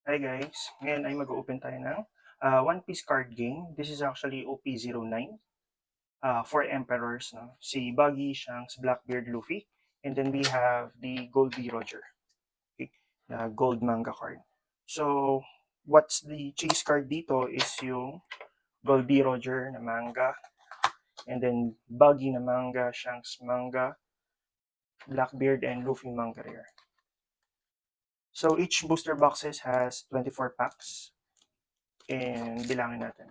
Hi guys, ngayon ay mag-open tayo ng One Piece card game. This is actually OP09 for Emperors. No? Si Buggy, Shanks, Blackbeard, Luffy. And then we have the Goldie Roger, okay? The gold manga card. So, what's the chase card dito is yung Goldie Roger na manga. And then Buggy na manga, Shanks manga, Blackbeard, and Luffy manga rare. So, each booster boxes has 24 packs. And bilangin natin.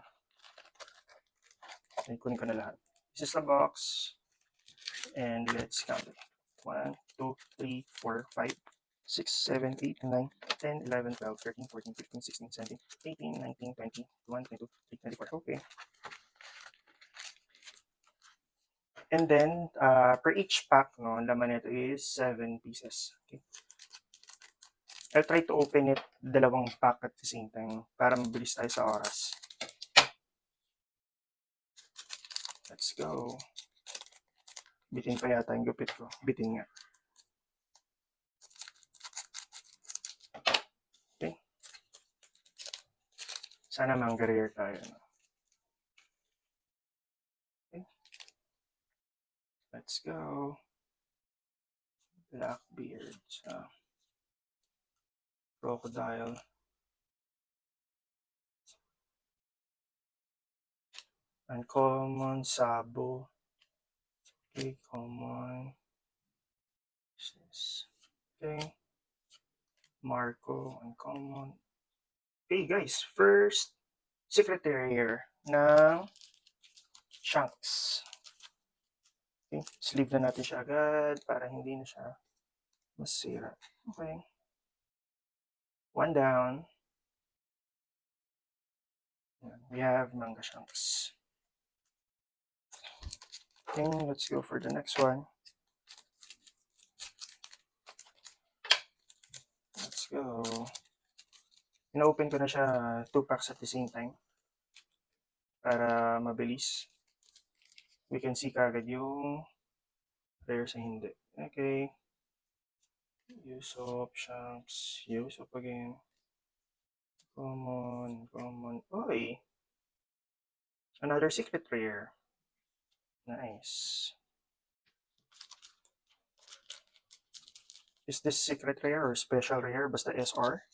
Okay, kunin ko na lahat. This is the box. And let's count it. 1, 2, 3, 4, 5, 6, 7, 8, 9, 10, 11, 12, 13, 14, 15, 16, 17, 18, 19, 20, 21, 22, 23, 24. Okay. And then, per each pack, no, laman nito is 7 pieces. Okay. I'll try to open it dalawang pack at the same time para mabilis tayo sa oras. Let's go. Bitin pa yata yung gupit ko. Bitin nga. Okay. Sana manggarir tayo. No? Okay. Let's go. Blackbeard. Crocodile. Uncommon. Sabo. Okay, common. Okay. Marco. Uncommon. Okay guys, first secretary here ng Shanks. Okay, sleeve na natin siya agad para hindi na siya masira. Okay. One down. We have manga Shanks. Okay, let's go for the next one. Let's go. In-open ko na siya 2 packs at the same time para mabilis. We can see kagad yung rare sa hindi. Okay. Usopp, Shanks, Usopp again. Common. Oy! Another secret rare. Nice. Is this secret rare or special rare? Basta SR.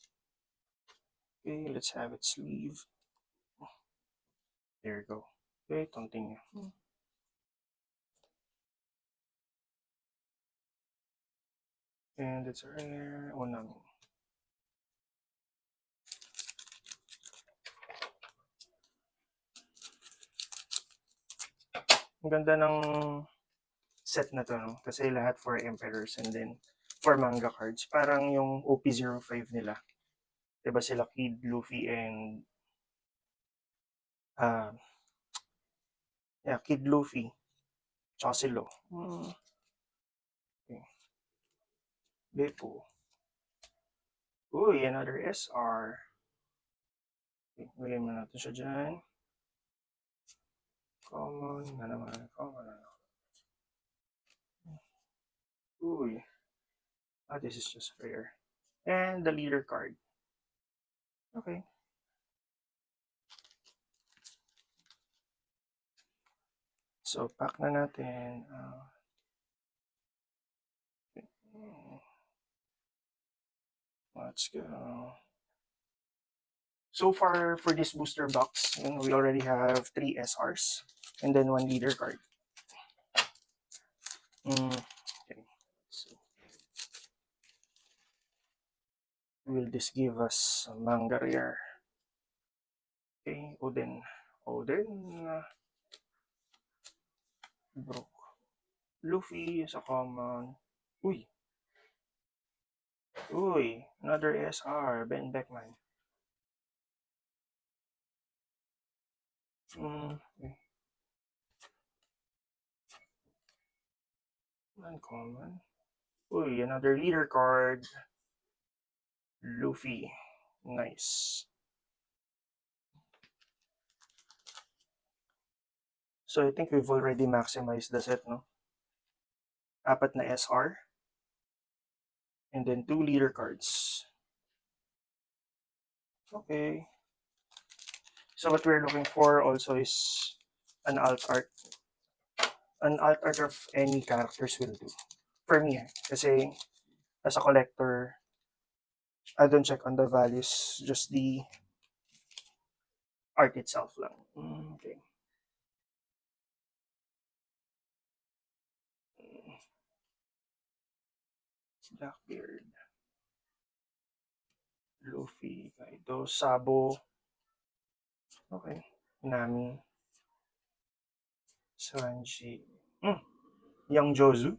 Okay, let's have it sleeve. There you go. Okay, continue. And it's rare. Unang. Ang ganda ng set na to, no? Kasi lahat for Emperors and then for manga cards. Parang yung OP05 nila. Diba sila Kid, Luffy, and Kid Luffy. Tsaka si Lo. Okay. Beppo. Uy, another SR. Okay, lagay mo natin siya dyan. Common na naman. Common na naman. Uy. This is just rare. And the leader card. Okay. So, pack na natin. Let's go. So far, for this booster box, we already have 3 SRs and then 1 leader card. Okay. So, will this give us a manga rare? Okay, Oden. Broke. Luffy is a common. Uy, another SR, Ben Beckman. Okay. Uncommon. Uy, another leader card. Luffy. Nice. So I think we've already maximized the set, no? 4 na SR. And then 2 leader cards. Okay. So what we're looking for also is an alt art. An alt art of any characters will do. For me, kasi as a collector, I don't check on the values, just the art itself lang. Okay. Blackbeard, Luffy, Kaido, Sabo. Okay. Nami, Sanji. Young Jozu.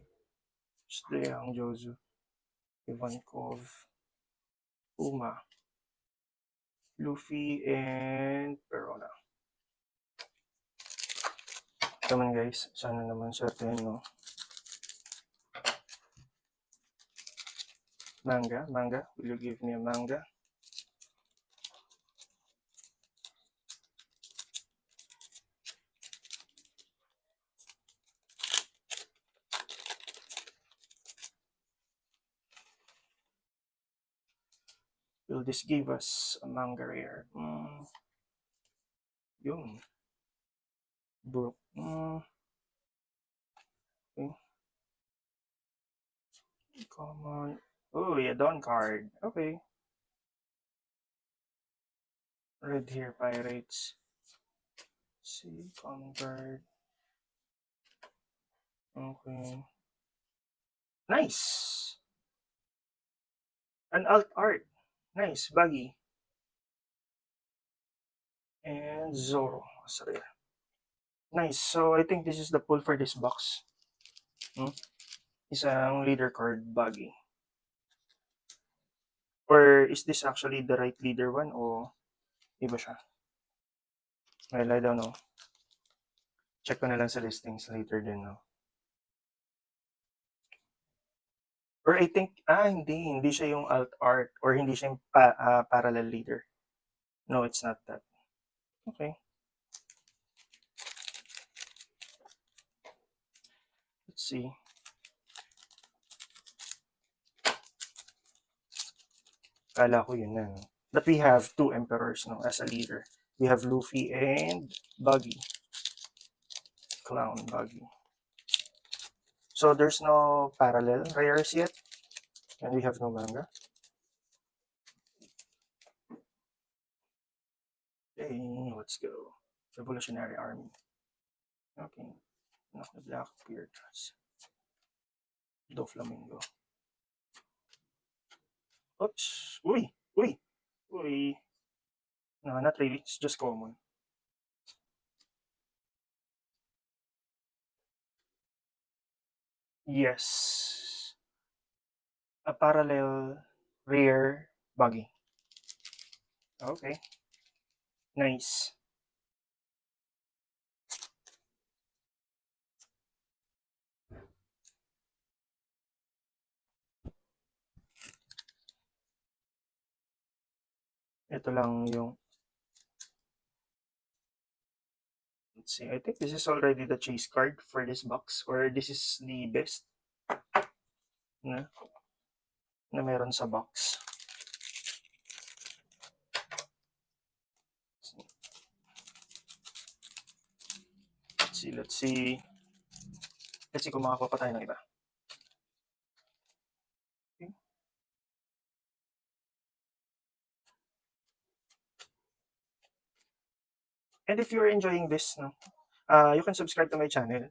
Just the Young Jozu. Ivankov, Uma, Luffy, and Perona. Come on guys, sana naman swerte no. Manga, will you give me a manga? Will this give us a manga rare? Yun. Brook. Okay. Common. Oh, yeah, Dawn card. Okay. Red Hair Pirates. See, common card. Okay. Nice. An alt art. Nice. Baggy. And Zoro. Sorry. Nice. So, I think this is the pull for this box. Isang leader card, Baggy. Or is this actually the right leader one o iba siya? Well, I don't know. Check ko na lang sa listings later din, no? Or I think, hindi siya yung alt art or hindi siya yung parallel leader. No, it's not that. Okay. Let's see. Kala ko yun na, no? But we have two emperors, no, as a leader. We have Luffy and Buggy. Clown Buggy. So there's no parallel rares yet. And we have no manga. Okay, let's go. Revolutionary Army. Okay. Knock the Blackbeard. Doflamingo. Oops. Uy! Uy! Uy! No, not really. It's just common. Yes. A parallel rear buggy. Okay. Nice. Ito lang yung... Let's see. I think this is already the chase card for this box. Or this is the best na meron sa box. Let's see. Let's see kung makakuha pa tayo ng iba. Okay. And if you're enjoying this, no, you can subscribe to my channel.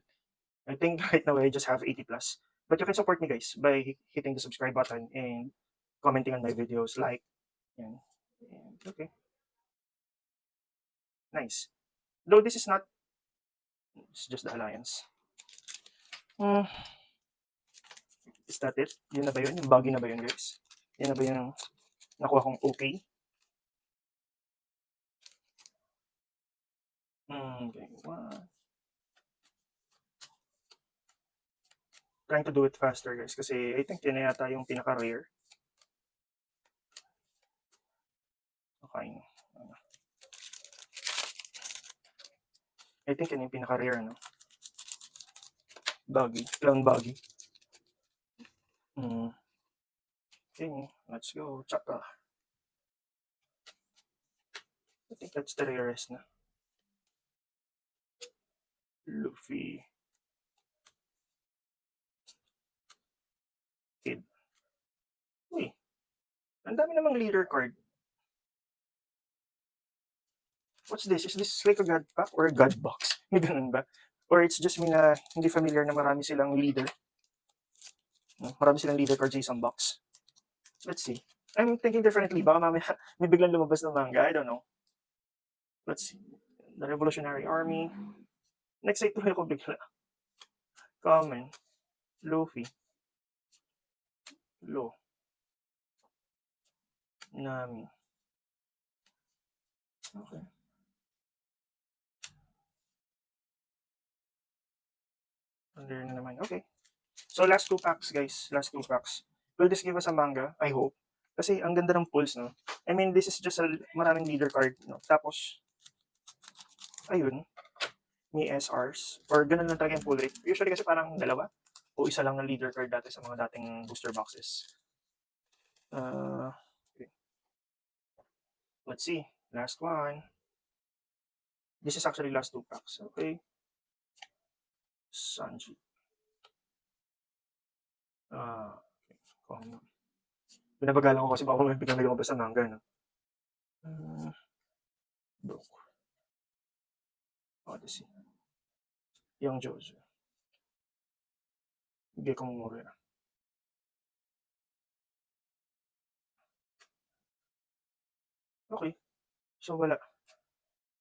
I think right now I just have 80 plus. But you can support me guys by hitting the subscribe button and commenting on my videos, like, and okay. Nice. Though this is not, it's just the alliance. Is that it? Yun na ba yun? Yung buggy na ba yun guys? Yun na ba yung nakuha kong okay? Okay. Trying to do it faster guys kasi I think yun na yata yung pinaka-rare. Okay. I think yun yung pinaka-rare, no? Buggy. Clown buggy. Okay. Let's go. Chaka. I think that's the rarest na. Luffy. Kid. Uy, ang dami namang leader card. What's this? Is this like a god pack or a god box? May ganun ba? Or it's just me na hindi familiar na marami silang leader. No? Marami silang leader card sa isang box. Let's see. I'm thinking differently. Baka mamaya may biglang lumabas na manga. I don't know. Let's see. The Revolutionary Army. Next tuloy ako bigla. Common. Luffy. Lo. Nami. Okay. Under na naman. Okay. So last 2 packs, guys. Last 2 packs. Will this give us a manga? I hope. Kasi ang ganda ng pulls, no? I mean, this is just a maraming leader card, no? Tapos, ayun, may SRs. Or ganun lang talaga yung pull rate. Usually kasi parang dalawa o isa lang na leader card dati sa mga dating booster boxes. Okay. Let's see. Last one. This is actually last 2 packs. Okay. Sanji. Okay. Common. Binabagalan ko kasi baka may biglang lumabas sa manga, no? Broke. Odyssey. Young Jojo. Gekko Momoria. Okay. So, wala.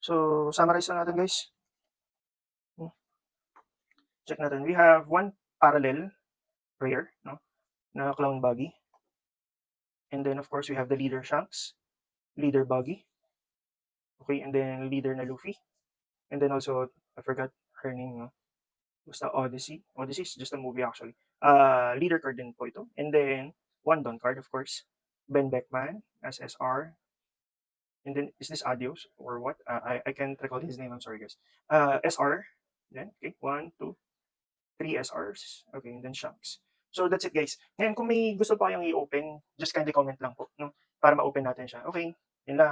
So, summarize na natin, guys. Check natin. We have one parallel rare, no? Na clown buggy. And then, of course, we have the leader Shanks, leader buggy. Okay, and then leader na Luffy. And then also, I forgot her name, no? Basta Odyssey. Odyssey is just a movie, actually. Leader card din po ito. And then, one Don card, of course. Ben Beckman, SSR. And then, is this Adios or what? I can't recall his name. I'm sorry, guys. SR. Then, okay, 1, 2, 3 SRs. Okay, and then Shanks. So, that's it, guys. Ngayon, kung may gusto pa kayong i-open, just kindly comment lang po, no? Para ma-open natin siya. Okay, yun lang.